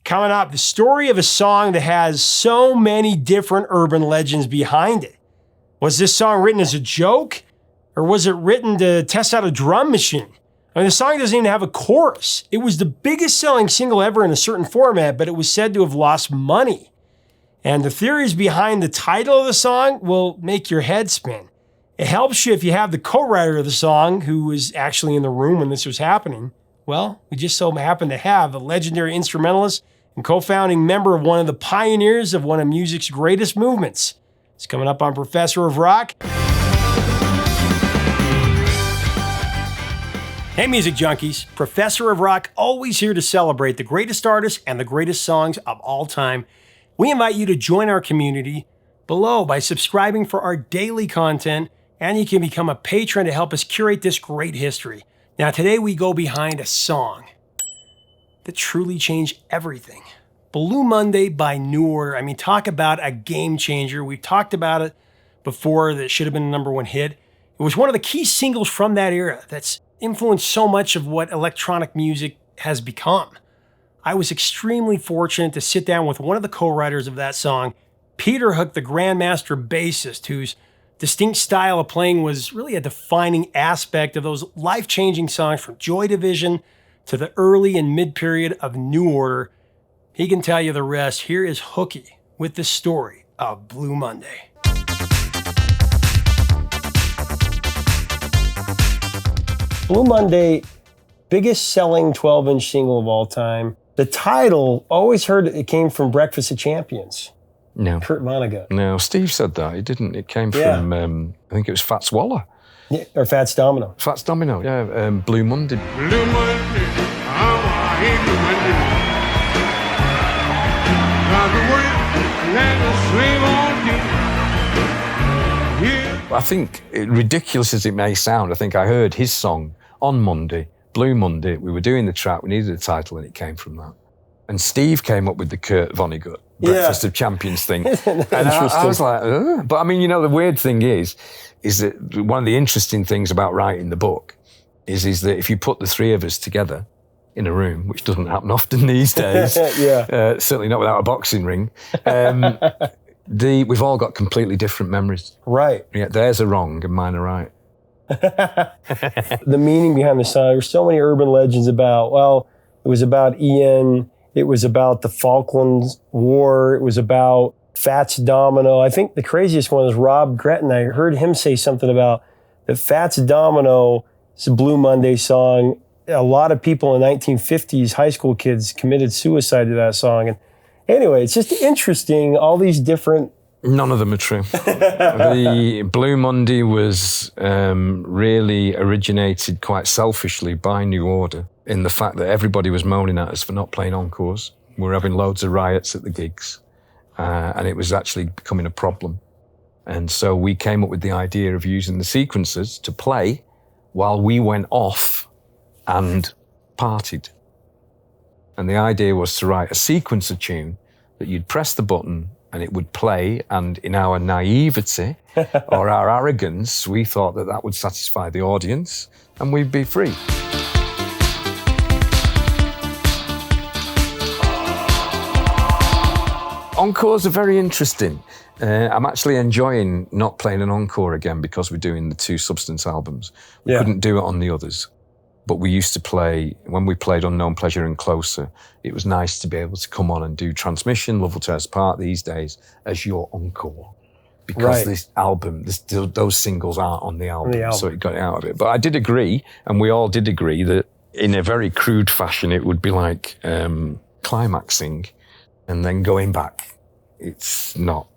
Coming up, the story of a song that has so many different urban legends behind it. Was this song written as a joke? Or was it written to test out a drum machine? I mean, the song doesn't even have a chorus. It was the biggest selling single ever in a certain format, but it was said to have lost money. And the theories behind the title of the song will make your head spin. It helps you if you have the co-writer of the song, who was actually in the room when this was happening. Well, we just so happen to have the legendary instrumentalist and co-founding member of one of the pioneers of one of music's greatest movements. It's coming up on Professor of Rock. Hey, music junkies. Professor of Rock, always here to celebrate the greatest artists and the greatest songs of all time. We invite you to join our community below by subscribing for our daily content, and you can become a patron to help us curate this great history. Now, today we go behind a song that truly changed everything. Blue Monday by New Order. I mean, talk about a game changer. We've talked about it before, that should have been a number one hit. It was one of the key singles from that era that's influenced so much of what electronic music has become. I was extremely fortunate to sit down with one of the co-writers of that song, Peter Hook, the Grandmaster bassist, whose distinct style of playing was really a defining aspect of those life-changing songs from Joy Division to the early and mid-period of New Order. He can tell you the rest. Here is Hookie with the story of Blue Monday. Blue Monday, biggest selling 12-inch single of all time. The title, always heard it came from Breakfast of Champions. No. Kurt Vonnegut. No, Steve said that. It didn't. It came from, I think it was Fats Waller. Yeah, or Fats Domino. Fats Domino, yeah. Blue Monday. Blue Monday, I hate Blue Monday. Got the work, let us swing on you. I think, ridiculous as it may sound, I think I heard his song on Monday, Blue Monday. We were doing the track, we needed a title, and it came from that. And Steve came up with the Kurt Vonnegut Breakfast of Champions thing. And I was like, ugh. But I mean, you know, the weird thing is that one of the interesting things about writing the book is that if you put the three of us together in a room, which doesn't happen often these days, certainly not without a boxing ring, we've all got completely different memories. Right. Yeah, theirs are wrong and mine are right. The meaning behind the song, there's so many urban legends about, well, it was about Ian, it was about the Falklands War, it was about Fats Domino. I think the craziest one is Rob Gretton. I heard him say something about that Fats Domino, it's a Blue Monday song. A lot of people in the 1950s, high school kids, committed suicide to that song. And anyway, it's just interesting, all these different... None of them are true. The Blue Monday was really originated quite selfishly by New Order, in the fact that everybody was moaning at us for not playing encores. We were having loads of riots at the gigs, and it was actually becoming a problem. And so we came up with the idea of using the sequencers to play while we went off and partied. And the idea was to write a sequencer tune that you'd press the button and it would play, and in our naivety or our arrogance, we thought that that would satisfy the audience and we'd be free. Encores are very interesting. I'm actually enjoying not playing an encore again because we're doing the two Substance albums. We couldn't do it on the others. But we used to play, when we played Unknown Pleasure and Closer, it was nice to be able to come on and do Transmission, Love Will Tear Us Apart these days as your encore. Because this album, those singles aren't on the album, so it got it out of it. But I did agree, and we all did agree, that in a very crude fashion, it would be like climaxing and then going back. It's not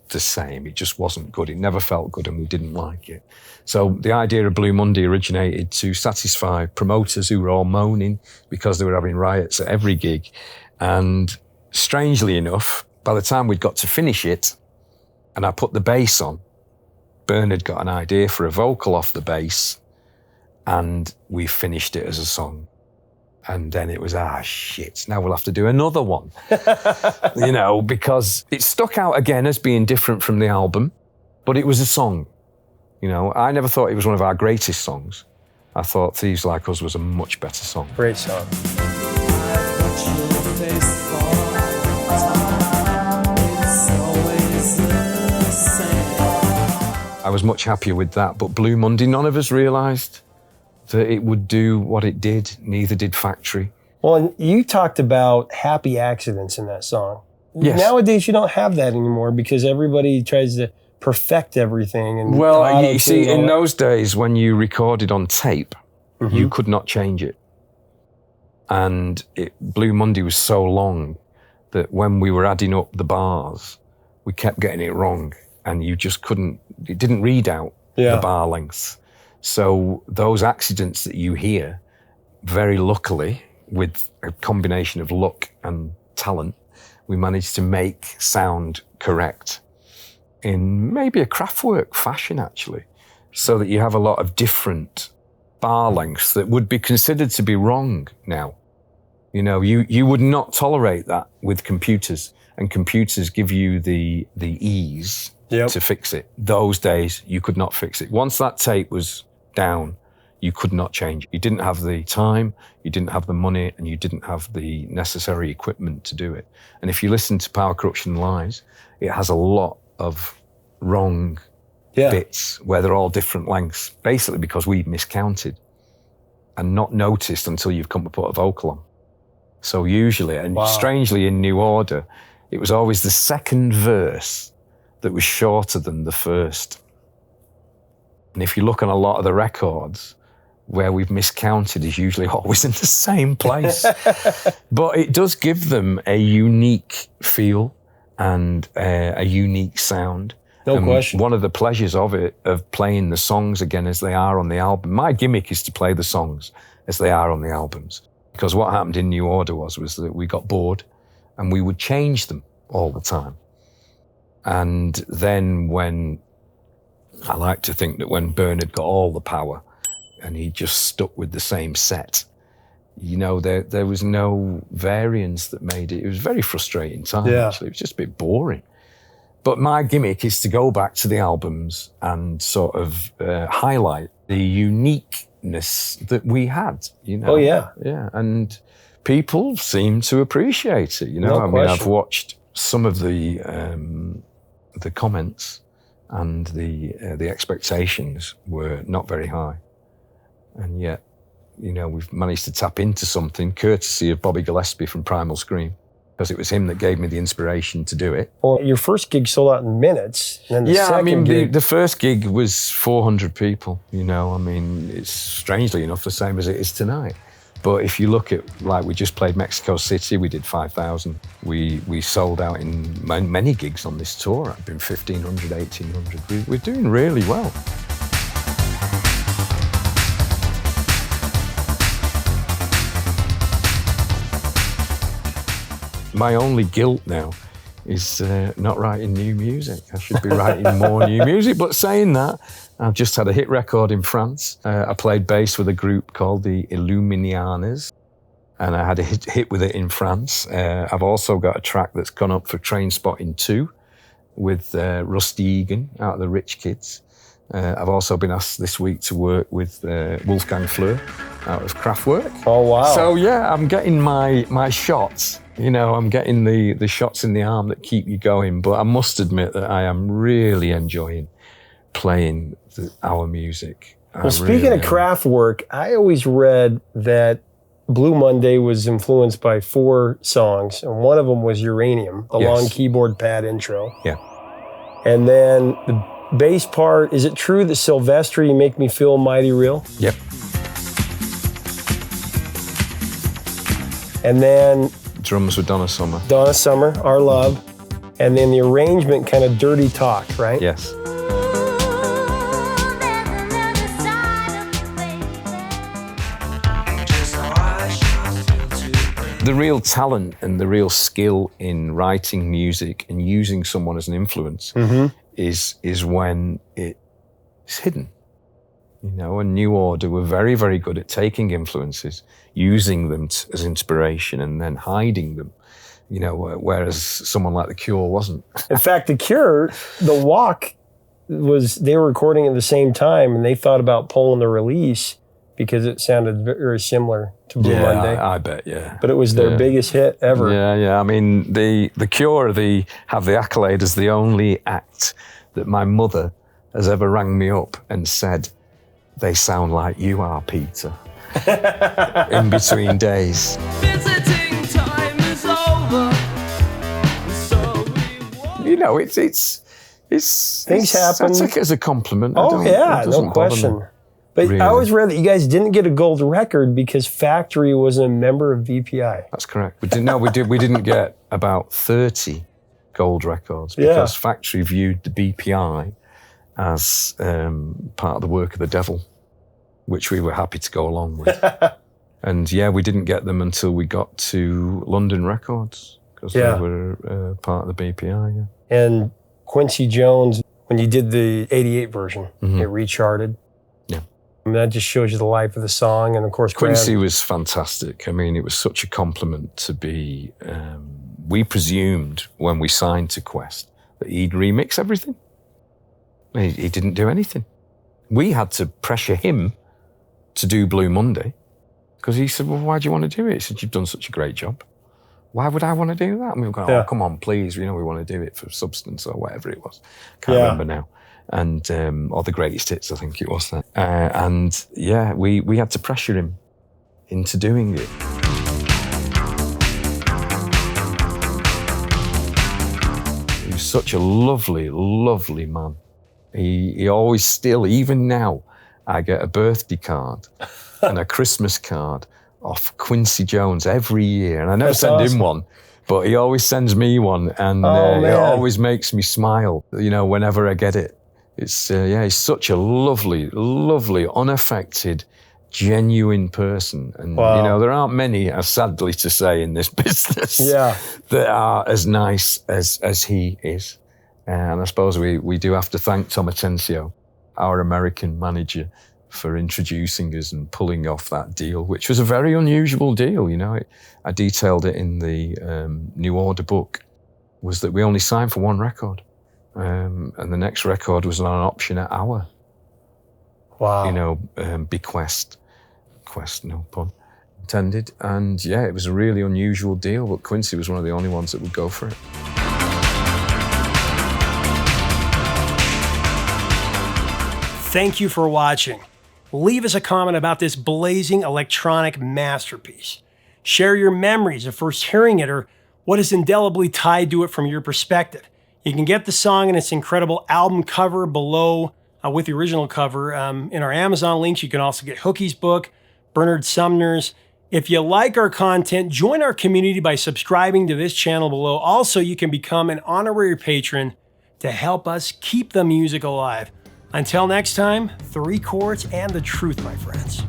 the same. It just wasn't good. It never felt good and we didn't like it. So the idea of Blue Monday originated to satisfy promoters who were all moaning because they were having riots at every gig. And strangely enough, by the time we'd got to finish it and I put the bass on, Bernard got an idea for a vocal off the bass and we finished it as a song. And then it was, shit, now we'll have to do another one. You know, because it stuck out again as being different from the album, but it was a song. You know, I never thought it was one of our greatest songs. I thought Thieves Like Us was a much better song. Great song. I was much happier with that. But Blue Monday, none of us realised that it would do what it did. Neither did Factory. Well, and you talked about happy accidents in that song. Yes. Nowadays, you don't have that anymore because everybody tries to perfect everything. And well, you see, in those days when you recorded on tape, you could not change it. And Blue Monday was so long that when we were adding up the bars, we kept getting it wrong. And you just couldn't, it didn't read out the bar lengths. So those accidents that you hear, very luckily, with a combination of luck and talent, we managed to make sound correct in maybe a Kraftwerk fashion, actually, so that you have a lot of different bar lengths that would be considered to be wrong now. You know, you would not tolerate that with computers, and computers give you the ease to fix it. Those days, you could not fix it. Once that tape was down, you could not change it. You didn't have the time, you didn't have the money, and you didn't have the necessary equipment to do it. And if you listen to Power, Corruption and Lies, it has a lot of wrong bits where they're all different lengths, basically because we miscounted and not noticed until you've come to put a vocal on. So usually, and strangely in New Order, it was always the second verse that was shorter than the first. And if you look on a lot of the records, where we've miscounted is usually always in the same place. But it does give them a unique feel and a unique sound. No question. One of the pleasures of playing the songs again as they are on the album, my gimmick is to play the songs as they are on the albums. Because what happened in New Order was that we got bored and we would change them all the time. And then I like to think that when Bernard got all the power and he just stuck with the same set, you know, there was no variance that made it. It was a very frustrating time, actually. It was just a bit boring. But my gimmick is to go back to the albums and sort of highlight the uniqueness that we had, you know. Oh, yeah. Yeah, and people seem to appreciate it, you know. I mean, I've watched some of the comments, and the expectations were not very high. And yet, you know, we've managed to tap into something courtesy of Bobby Gillespie from Primal Scream, because it was him that gave me the inspiration to do it. Well, your first gig sold out in minutes. And then the second gig... the first gig was 400 people, you know. I mean, it's strangely enough the same as it is tonight. But if you look at, like, we just played Mexico City, we did 5,000. We sold out in many gigs on this tour. It's been 1,500, 1,800. We're doing really well. My only guilt now is not writing new music. I should be writing more new music. But saying that, I've just had a hit record in France. I played bass with a group called the Illuminianas, and I had a hit with it in France. I've also got a track that's gone up for Train Spotting 2 with Rusty Egan out of the Rich Kids. I've also been asked this week to work with Wolfgang Fleur out of Kraftwerk. Oh, wow. So, yeah, I'm getting my shots. You know, I'm getting the shots in the arm that keep you going. But I must admit that I am really enjoying playing our music. Well, speaking of Kraftwerk, I always read that Blue Monday was influenced by 4 songs, and one of them was Uranium, the long keyboard pad intro. Yeah. And then the bass part, is it true that Sylvester, You Make Me Feel Mighty Real? Yep. And then... drums with Donna Summer. Donna Summer, Our Love. And then the arrangement, kind of Dirty Talk, right? Yes. The real talent and the real skill in writing music and using someone as an influence is when it's hidden. You know, and New Order were very, very good at taking influences, using them as inspiration, and then hiding them. You know, whereas someone like The Cure wasn't. In fact, The Cure, The Walk they were recording at the same time, and they thought about pulling the release because it sounded very similar to Blue Monday. I bet, yeah. But it was their biggest hit ever. Yeah. I mean, the Cure have the accolade as the only act that my mother has ever rang me up and said, they sound like you are, Peter, in between days. Visiting time is over. So You know, it's Things happen. I take it as a compliment. Oh, yeah, no question. But Really. I always read that you guys didn't get a gold record because Factory wasn't a member of VPI. That's correct. We didn't get about 30 gold records because Factory viewed the BPI as part of the work of the devil, which we were happy to go along with. And yeah, we didn't get them until we got to London Records because they were part of the BPI. Yeah. And Quincy Jones, when you did the 88 version, it recharted. Yeah. And that just shows you the life of the song. And of course, Quincy was fantastic. I mean, it was such a compliment to be... we presumed when we signed to Quest that he'd remix everything. He didn't do anything. We had to pressure him to do Blue Monday because he said, well, why do you want to do it? He said, you've done such a great job. Why would I want to do that? And we were going, oh, come on, please. You know, we want to do it for Substance or whatever it was. Can't remember now. And, or the Greatest Hits, I think it was that. And yeah, we had to pressure him into doing it. He was such a lovely, lovely man. He always still, even now, I get a birthday card and a Christmas card off Quincy Jones every year. And I never send him one, but he always sends me one. And it always makes me smile, you know, whenever I get it. It's, he's such a lovely, lovely, unaffected, genuine person. And, you know, there aren't many, sadly to say, in this business that are as nice as he is. And I suppose we do have to thank Tom Atencio, our American manager, for introducing us and pulling off that deal, which was a very unusual deal. You know, I detailed it in the New Order book, was that we only signed for one record. And the next record was on an option at our, you know, bequest. Quest, no pun intended. And yeah, it was a really unusual deal, but Quincy was one of the only ones that would go for it. Thank you for watching. Leave us a comment about this blazing electronic masterpiece. Share your memories of first hearing it or what is indelibly tied to it from your perspective. You can get the song and its incredible album cover below with the original cover in our Amazon links. You can also get Hookie's book, Bernard Sumner's. If you like our content, join our community by subscribing to this channel below. Also, you can become an honorary patron to help us keep the music alive. Until next time, 3 chords and the truth, my friends.